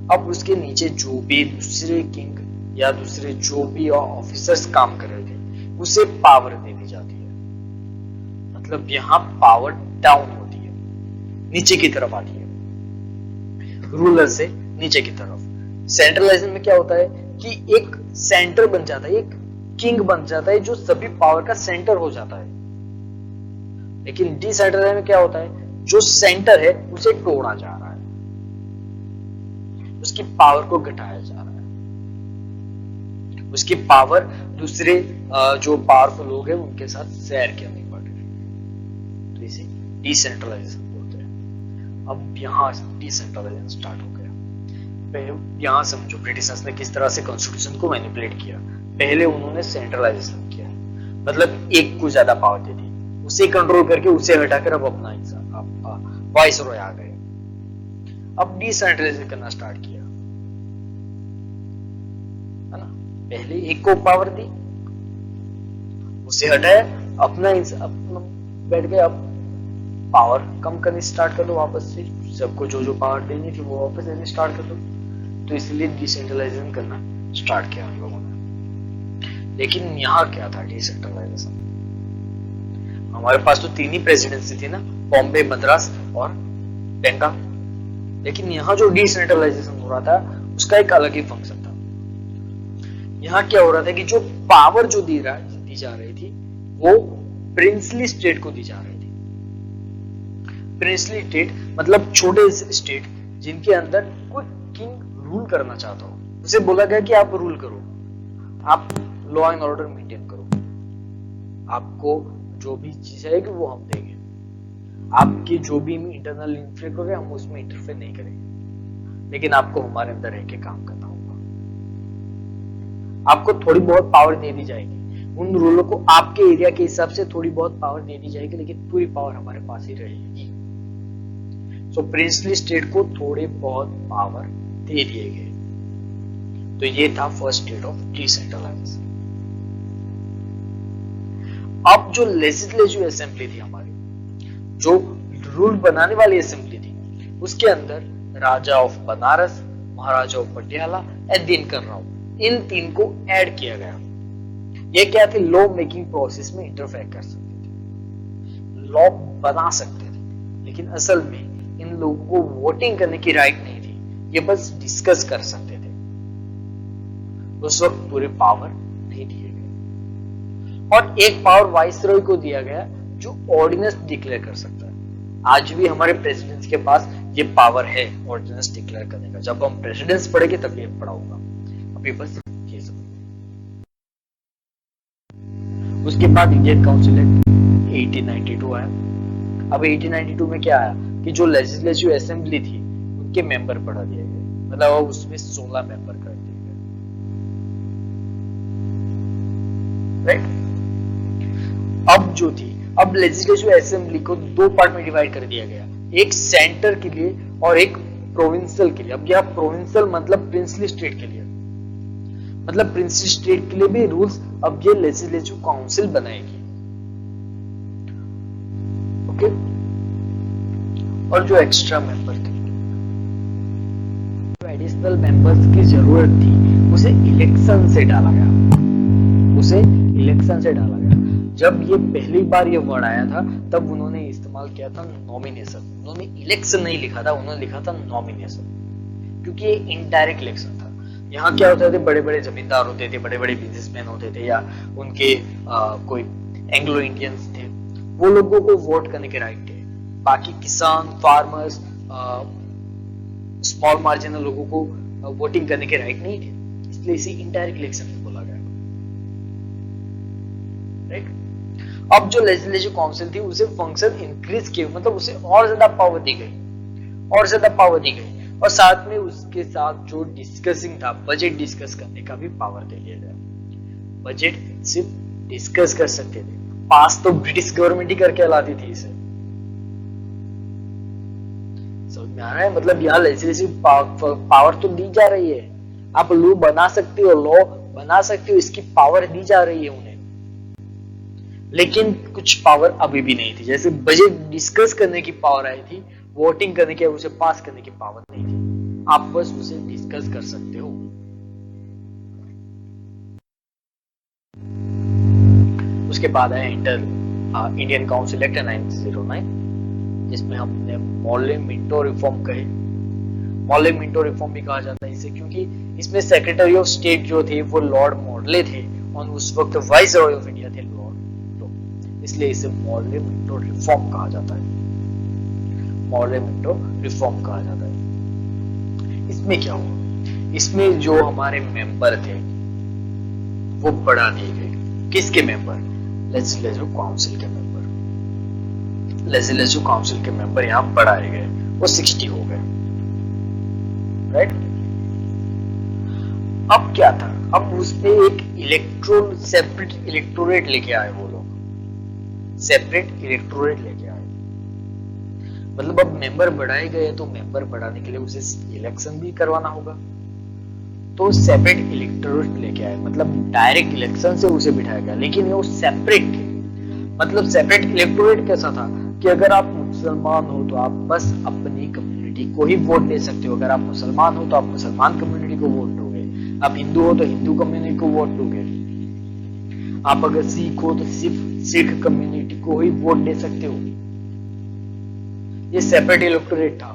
अब उसके नीचे जो भी दूसरे किंग या दूसरे जो भी ऑफिसर्स काम कर रहे थे उसे पावर दे दी जाती है। मतलब यहाँ पावर डाउन होती है, नीचे की तरफ आती है, रूलर से नीचे की तरफ। सेंट्रलाइजेशन में क्या होता है कि एक सेंटर बन जाता है, एक किंग बन जाता है जो सभी पावर का सेंटर हो जाता है। लेकिन डिसेंट्रलाइजेशन में क्या होता है, जो सेंटर है उसे तोड़ा जा रहा है, उसकी पावर को घटाया जा रहा है, उसकी पावर दूसरे जो पावरफुल लोग हैं उनके साथ शेयर करनी पड़ रही है, तो इसे डिसेंट्रलाइजेशन बोलते हैं। अब यहाँ डिसेंट्रलाइजेशन स्टार्ट हो गया। यहाँ समझो ब्रिटिशर्स ने किस तरह से कॉन्स्टिट्यूशन को मैनिपुलेट किया। पहले उन्होंने सेंट्रलाइजेशन किया, मतलब एक को ज्यादा पावर दे दी, उसे कंट्रोल करके उसे हटाकर अब अपना वाइसरॉय आ गए। अब डिसेंट्रलाइजेशन करना स्टार्ट किया, है ना। पहले एक को पावर दी, उसे हटाया, अपना बैठ गए। अब पावर कम करनी स्टार्ट कर दो वापस से, सबको जो जो पावर देनी थी वो वापस देनी स्टार्ट कर दो। तो इसलिए डिसेंट्रलाइजेशन करना स्टार्ट किया हम लोगों ने। लेकिन यहाँ क्या था डिसेंट्रलाइजेशन, हमारे पास तो तीन ही प्रेसिडेंसी थी ना, बॉम्बे, मद्रास और बंगाल। लेकिन यहाँ जो डिसेंट्रलाइजेशन हो रहा था उसका एक अलग ही फंक्शन था। यहाँ क्या हो रहा था कि जो पावर जो दी जा रही थी वो प्रिंसली स्टेट को दी जा रही थी। प्रिंसली स्टेट मतलब छोटे स्टेट जिनके अंदर कोई किंग रूल करना चाहता हो, उसे बोला गया कि आप रूल करो, आप लॉ एंड ऑर्डर मेंटेन करो, आपको जो भी चीज है कि वो हम देंगे। आपके जो भी इंटरनल इन्फ्लुएंस होगा हम उसमें इंटरफेयर नहीं करेंगे, लेकिन आपको हमारे अंदर रह के काम करना होगा। आपको थोड़ी बहुत पावर दे दी जाएगी, उन रूलों को आपके एरिया के हिसाब से थोड़ी बहुत पावर दे दी जाएगी, लेकिन पूरी पावर हमारे पास ही रहेगी। सो प्रिंसली स्टेट को थोड़े बहुत पावर दे दिए गए। तो ये था फर्स्ट स्टेट ऑफ डिसेंट्रलाइजेशन। अब जो लेजिस्लेटिव असेंबली थी हमारी, जो रूल बनाने वाली असेंबली थी, उसके अंदर raja of Banaras, maharaja of Patiala and Dinkar Rao, इन तीन को ऐड किया गया। ये क्या थे? लॉ मेकिंग प्रोसेस में इंटरफेयर कर सकते थे, लॉ बना सकते थे, लेकिन असल में इन लोगों को वोटिंग करने की राइट नहीं थी, ये बस डिस्कस कर सकते थे। उस वक्त पूरे पावर नहीं दिए गए। और एक पावर वाइसरॉय को दिया गया जो ऑर्डिनेंस डिक्लेयर कर सकता है। आज भी हमारे प्रेसिडेंट के पास ये पावर है ऑर्डिनेंस डिक्लेयर करने का। जब हम प्रेसिडेंस पढ़ेंगे तब ये पढ़ा होगा, अभी बस ये सब। उसके बाद इंडियन काउंसिल एक्ट 1892 आया। अब 1892 में क्या आया कि जो लेजिस्लेटिव असेंबली थी उनके मेंबर बढ़ा दिए गए, मतलब उसमें 16 मेंबर कर दिए गए, राइट। अब जो थी, अब लेजिस्लेटिव असेंबली को दो पार्ट में डिवाइड कर दिया गया, एक सेंटर के लिए और एक प्रोविंशियल के लिए। अब यह प्रोविंशियल मतलब प्रिंसली स्टेट के लिए, मतलब प्रिंसली स्टेट के लिए भी रूल्स अब ये लेजिस्लेटिव काउंसिल बनाएगी, ओके। और जो एक्स्ट्रा मेंबर थे, जो एडिशनल मेंबर्स की जरूरत थी, उसे इलेक्शन से डाला गया, उसे इलेक्शन से डाला गया। जब ये पहली बार ये वर्ड आया था तब उन्होंने इस्तेमाल किया था नॉमिनेशन। उन्होंने इलेक्शन नहीं लिखा था, उन्होंने लिखा था नॉमिनेशन, क्योंकि ये इनडायरेक्ट इलेक्शन था। यहाँ क्या होता थे, बड़े बड़े जमींदार होते थे, बड़े बड़े बिजनेसमैन होते थे, या उनके कोई एंग्लो इंडियंस थे, वो लोगों को वोट करने के राइट थे। बाकी किसान, फार्मर्स, स्मॉल मार्जिनल लोगों को वोटिंग करने के राइट नहीं थे, इसलिए इसे इनडायरेक्ट इलेक्शन में बोला गया, राइट। अब जो लेजिस्लेटिव काउंसिल थी उसे फंक्शन इंक्रीज किए, मतलब उसे और ज्यादा पावर दी गई, और ज्यादा पावर दी गई, और साथ में उसके साथ जो डिस्कसिंग था, बजट डिस्कस करने का भी पावर दे दिया गया। बजट सिर्फ डिस्कस कर सकते थे, पास तो ब्रिटिश गवर्नमेंट ही करके लाती थी इसे। समझ में आ रहा है? मतलब यहाँ लेजिस्लेटिव पावर तो दी जा रही है, आप लॉ बना सकते हो, लॉ बना सकते हो, इसकी पावर दी जा रही है उन्हें, लेकिन कुछ पावर अभी भी नहीं थी। जैसे बजट डिस्कस करने की पावर आई थी, वोटिंग करने की, उसे पास करने की पावर नहीं थी, आप बस उसे डिस्कस कर सकते हो। उसके बाद आया इंडियन काउंसिल एक्ट 1909, जिसमें हमने मॉर्ले मिंटो रिफॉर्म कहे। मॉर्ले मिंटो रिफॉर्म भी कहा जाता है इसे, क्योंकि इसमें सेक्रेटरी ऑफ स्टेट जो थे वो लॉर्ड मॉर्ले थे, और उस वक्त वाइसरॉय ऑफ इंडिया थे लॉर्ड मिंटो, इसलिए इसे मॉर्ले मिंटो रिफॉर्म कहा जाता है। मॉर्ले मिंटो रिफॉर्म कहा जाता है। इसमें क्या हुआ, इसमें जो हमारे मेंबर थे वो बढ़ा दिए गए। किसके मेंबर? लेजिस्लेटिव काउंसिल के मेंबर। लेजिस्लेटिव काउंसिल के मेंबर यहाँ बढ़ाए गए, वो 60 हो गए, राइट। अब क्या था, अब उसमें एक सेपरेट इलेक्टोरेट लेके आए वो लोग, सेपरेट इलेक्टोरेट लेके आए। मतलब अब मेंबर बढ़ाए गए, तो मेंबर बढ़ाने के लिए उसे इलेक्शन भी करवाना होगा, तो सेपरेट इलेक्टोरेट लेके आए। मतलब डायरेक्ट इलेक्शन से उसे बिठाया गया, लेकिन वो सेपरेट थे। मतलब सेपरेट इलेक्टोरेट कैसा था कि अगर आप मुसलमान हो तो आप बस अपनी कम्युनिटी को ही वोट दे सकते हो, अगर आप मुसलमान हो तो आप मुसलमान कम्युनिटी को वोट दोगे, आप हिंदू हो तो हिंदू कम्युनिटी को वोट दोगे, आप अगर सिख हो तो सिर्फ सिख कम्युनिटी को ही वोट दे सकते हो। ये सेपरेट इलेक्टोरेट था।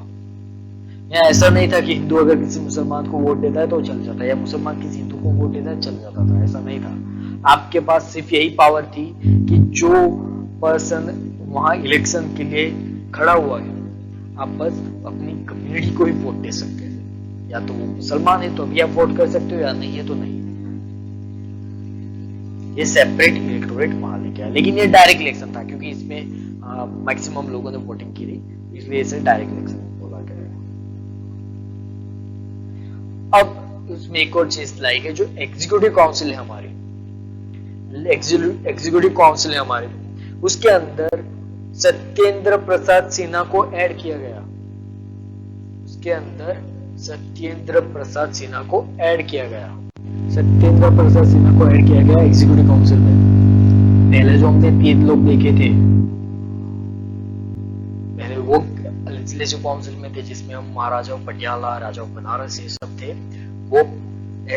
यहाँ ऐसा नहीं था कि हिंदू अगर किसी मुसलमान को वोट देता है तो चल जाता है, या मुसलमान किसी हिंदू को वोट देता है चल जाता था, ऐसा नहीं था। आपके पास सिर्फ यही पावर थी कि जो पर्सन वहां इलेक्शन के लिए खड़ा हुआ है, आप बस अपनी कम्युनिटी को ही वोट दे सकते थे। या तो वो मुसलमान है तो भी आप वोट कर सकते हो, या नहीं है तो नहीं। ये सेपरेट इलेक्टोरेट वहां लेके आया, लेकिन ये डायरेक्ट इलेक्शन था क्योंकि इसमें मैक्सिमम लोगों ने वोटिंग की थी, इसलिए इसे डायरेक्ट इलेक्शन बोला गया है। अब उसमें एक और चीज लाई है, जो एग्जीक्यूटिव काउंसिल है हमारी, एग्जीक्यूटिव काउंसिल है हमारे, उसके अंदर सत्येंद्र प्रसाद सिन्हा को ऐड किया गया। उसके अंदर सत्येंद्र प्रसाद सिन्हा को ऐड किया गया। सत्येंद्र प्रसाद सिन्हा को ऐड किया गया एग्जीक्यूटिव काउंसिल में। पहले जो हमने 3 लोग देखे थे, पहले वो लेजिस्लेटिव काउंसिल में थे जिसमें हम महाराजा पटियाला, राजा बनारस ये सब थे, वो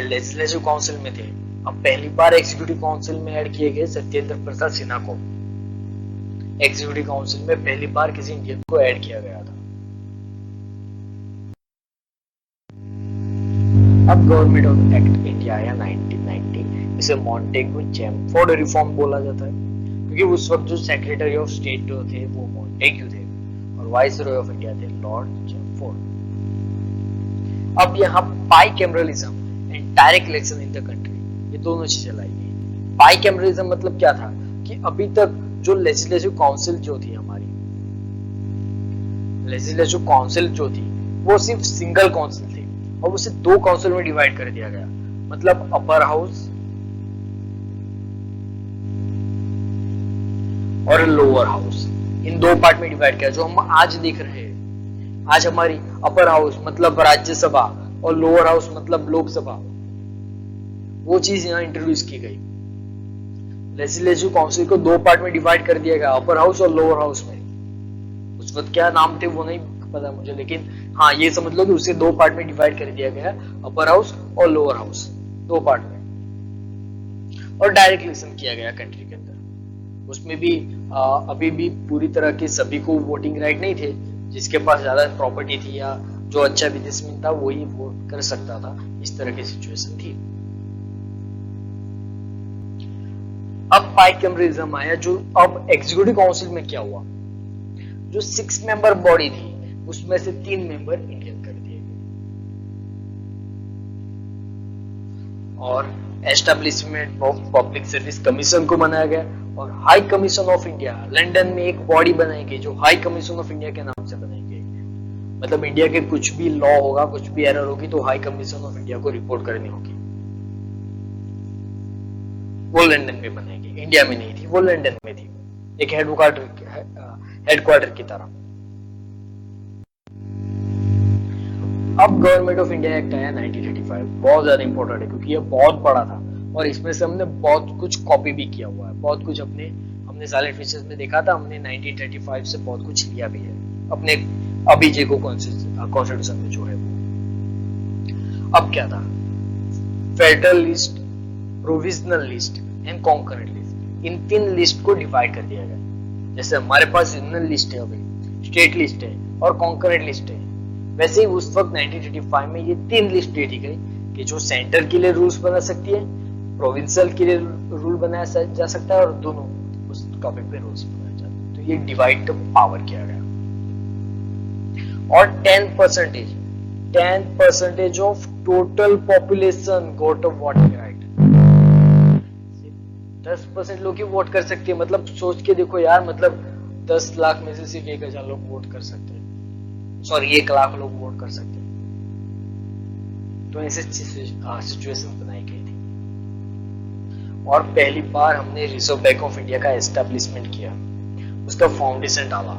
लेजिस्लेटिव काउंसिल में थे। अब पहली बार एग्जीक्यूटिव काउंसिल में ऐड किए गए सत्येंद्र प्रसाद सिन्हा को। एग्जीक्यूटिव काउंसिल में पहली बार किसी इंडियन को ऐड किया गया था। अब गवर्नमेंट ऑफ एक्ट इंडिया आया 1990, इसे मॉन्टेग्यू चैमफोर्ड रिफॉर्म बोला जाता है, क्योंकि उस वक्त जो सेक्रेटरी ऑफ स्टेट थे वो मॉन्टेग्यू थे और वाइसरॉय ऑफ इंडिया थे लॉर्ड चैमफोर्ड। अब यहाँ bicameralism and direct election in the country, ये दोनों चीजें लाई गई। बाइकैमरलिज्म मतलब क्या था कि अभी तक जो लेजिस्लेटिव काउंसिल जो थी हमारी, लेजिस्लेटिव काउंसिल जो थी वो सिर्फ सिंगल काउंसिल थी और उसे 2 काउंसिल में डिवाइड कर दिया गया। मतलब अपर हाउस और लोअर हाउस, इन 2 पार्ट में डिवाइड किया। जो हम आज देख रहे हैं, आज हमारी अपर हाउस मतलब राज्यसभा और लोअर हाउस मतलब लोकसभा, वो चीज यहाँ इंट्रोड्यूस की गई। लेजिस्लेटिव काउंसिल को 2 पार्ट में डिवाइड कर दिया गया, अपर हाउस और लोअर हाउस में। उस वक्त क्या नाम थे वो नहीं पता मुझे, लेकिन हाँ ये समझ लो कि उसे 2 पार्ट में डिवाइड कर दिया गया, अपर हाउस और लोअर हाउस, 2 पार्ट में। और डायरेक्ट इलेक्शन किया गया कंट्री के अंदर। उसमें भी अभी भी पूरी तरह के सभी को वोटिंग राइट नहीं थे। जिसके पास ज्यादा प्रॉपर्टी थी या जो अच्छा बिजनेसमैन था वही वोट कर सकता था, इस तरह की सिचुएशन थी। अब बाइकैमरलिज्म आया। जो अब एग्जीक्यूटिव काउंसिल में क्या हुआ, जो 6 मेंबर बॉडी थी उसमें से 3 मेंबर इंडियन कर दिए गए और establishment of public service commission को बनाया गया और high commission of India, London में एक बॉडी बनाई गई जो हाई कमीशन ऑफ इंडिया के नाम से बनाई गई। मतलब इंडिया के कुछ भी लॉ होगा, कुछ भी एरर होगी तो हाई कमीशन ऑफ इंडिया को रिपोर्ट करनी होगी। वो लंदन में बनाई गई, इंडिया में नहीं थी, वो लंदन में थी, एक हेडक्वार्टर की तरह। अब गवर्नमेंट ऑफ इंडिया एक्ट आया 1935, बहुत ज्यादा इंपॉर्टेंट है क्योंकि ये बहुत बड़ा था और इसमें से हमने बहुत कुछ कॉपी भी किया हुआ है। बहुत कुछ हमने साइलेंट फीचर्स में देखा था, हमने 1935 से बहुत कुछ लिया भी है अपने अभी जेको कॉन्स्टिट्यूशन में जो है वो। अब क्या था, federal list, provisional list and concurrent list, in 3 list को डिवाइड कर दिया गया। जैसे हमारे पास यूनियन लिस्ट है, अभी स्टेट लिस्ट है और कॉन्करेंट लिस्ट है, वैसे ही उस वक्त 1935 में ये 3 लिस्ट दे दी गई कि जो सेंटर के लिए रूल्स बना सकती है, प्रोविंशियल के लिए रूल बनाया जा सकता है और दोनों उस टॉपिक पे रूल्स बनाए जाते हैं। तो ये डिवाइड द पावर किया गया। और 10% of total population got a voting right. 10% लोग ही वोट कर सकते हैं। मतलब सोच के देखो यार, मतलब 10 लाख में से सिर्फ 1000 लोग वोट कर सकते हैं, सॉरी 1 लाख लोग वोट कर सकते हैं। तो ऐसे सिचुएशन बनाई गई थी। और पहली बार हमने रिजर्व बैंक ऑफ इंडिया का एस्टेब्लिशमेंट किया, उसका फाउंडेशन डाला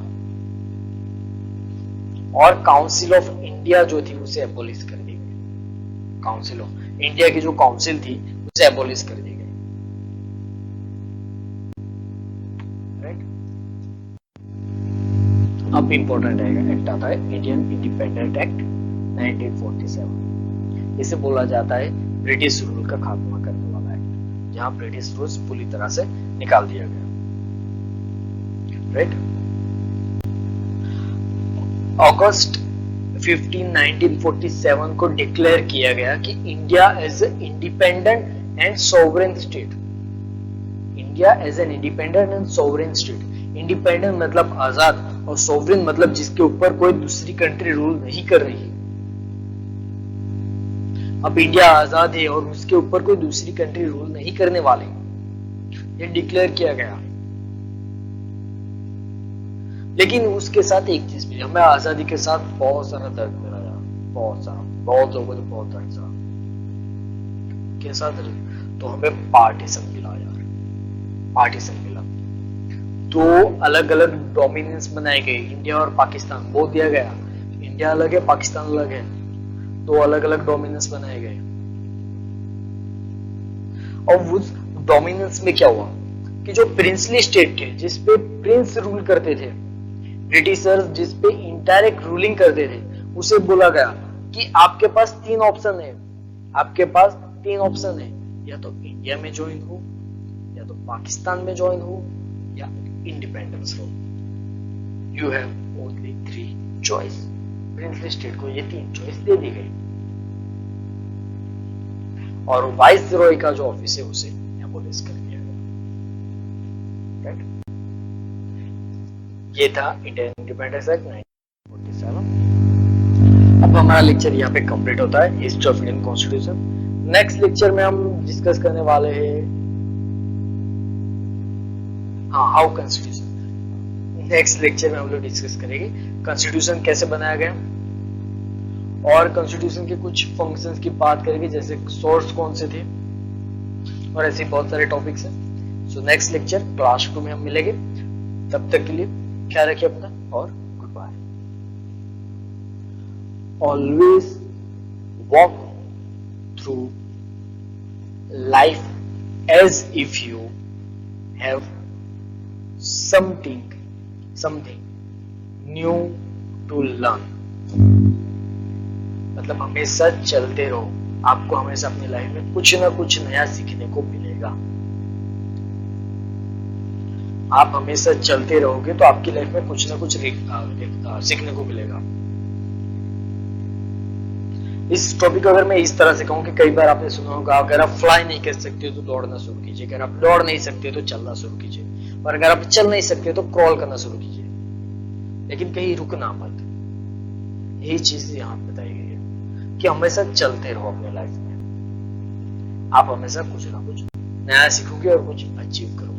और काउंसिल ऑफ इंडिया जो थी उसे एबोलिश कर दी गई। काउंसिल ऑफ इंडिया की जो काउंसिल थी उसे एबोलिश कर दी गई। अब इंपॉर्टेंट एक्ट आता है इंडियन इंडिपेंडेंट एक्ट 1947। इसे बोला जाता है ब्रिटिश रूल का खात्मा करने वाला एक्ट, जहां ब्रिटिश रूल्स पूरी तरह से निकाल दिया गया। राइट। अगस्त 15, 1947 को डिक्लेयर किया गया कि India as a independent and sovereign state. India as an independent and sovereign state. Independent मतलब आजाद और सोवरेन मतलब जिसके ऊपर कोई दूसरी कंट्री रूल नहीं कर रही। अब इंडिया आजाद है और उसके ऊपर कोई दूसरी कंट्री रूल नहीं करने वाले, ये डिक्लेयर किया गया। लेकिन उसके साथ एक चीज भी, हमें आजादी के साथ बहुत सारा दर्द मिला यार, बहुत सारा, बहुत लोगों ने बहुत दर्द सहा के साथ। तो हमें पार्टीशन मिला यार, पार्टीशन मिला। तो अलग अलग डोमिनेंस बनाए गए, इंडिया और पाकिस्तान वो दिया गया, इंडिया अलग है पाकिस्तान अलग है, दो अलग अलग डोमिनेंस बनाए गए। और उस डोमिनेंस में क्या हुआ कि जो प्रिंसली स्टेट थे जिसपे प्रिंस रूल करते थे, ब्रिटिशर्स जिसपे इनडायरेक्ट रूलिंग करते थे, उसे बोला गया कि आपके पास तीन ऑप्शन है, आपके पास तीन ऑप्शन है, या तो इंडिया में ज्वाइन हो, या तो पाकिस्तान में ज्वाइन हो, या इंडिपेंडेंस हो। You have only 3 choice. Princely state को ये 3 चॉइस दे दी गई और वाइस रॉय का जो ऑफिस है उसे एबोलिश कर दिया गया। राइट, ये था इंडियन इंडिपेंडेंस एक्ट 1947। अब हमारा लेक्चर यहाँ पे कंप्लीट होता है, history of Indian constitution. Next lecture में हम डिस्कस करने वाले हैं हाउ कॉन्स्टिट्यूशन। नेक्स्ट लेक्चर में हम लोग डिस्कस करेंगे कॉन्स्टिट्यूशन कैसे बनाया गया, और कॉन्स्टिट्यूशन के कुछ फंक्शंस की बात करेंगे, जैसे सोर्स कौन से थे, और ऐसे बहुत सारे टॉपिक्स हैं। सो नेक्स्ट लेक्चर क्लास 2 में हम मिलेंगे। तब तक के लिए ख्याल रखिए अपना, और good bye. Always walk through life as if you have something new to learn. मतलब हमेशा चलते रहो, आपको हमेशा अपनी लाइफ में कुछ ना कुछ नया सीखने को मिलेगा। आप हमेशा चलते रहोगे तो आपकी लाइफ में कुछ ना कुछ सीखने को मिलेगा। इस टॉपिक को अगर मैं इस तरह से कहूं कि कई बार आपने सुना होगा, अगर आप फ्लाई नहीं कर सकते तो दौड़ना शुरू कीजिए, अगर आप दौड़ नहीं सकते तो चलना शुरू कीजिए, और अगर आप चल नहीं सकते तो क्रॉल करना शुरू कीजिए, लेकिन कहीं रुकना मत। यही चीज यहाँ बताई गई है कि हमेशा चलते रहो अपने लाइफ में। आप हमेशा कुछ ना कुछ नया सीखोगे और कुछ अचीव करोगे।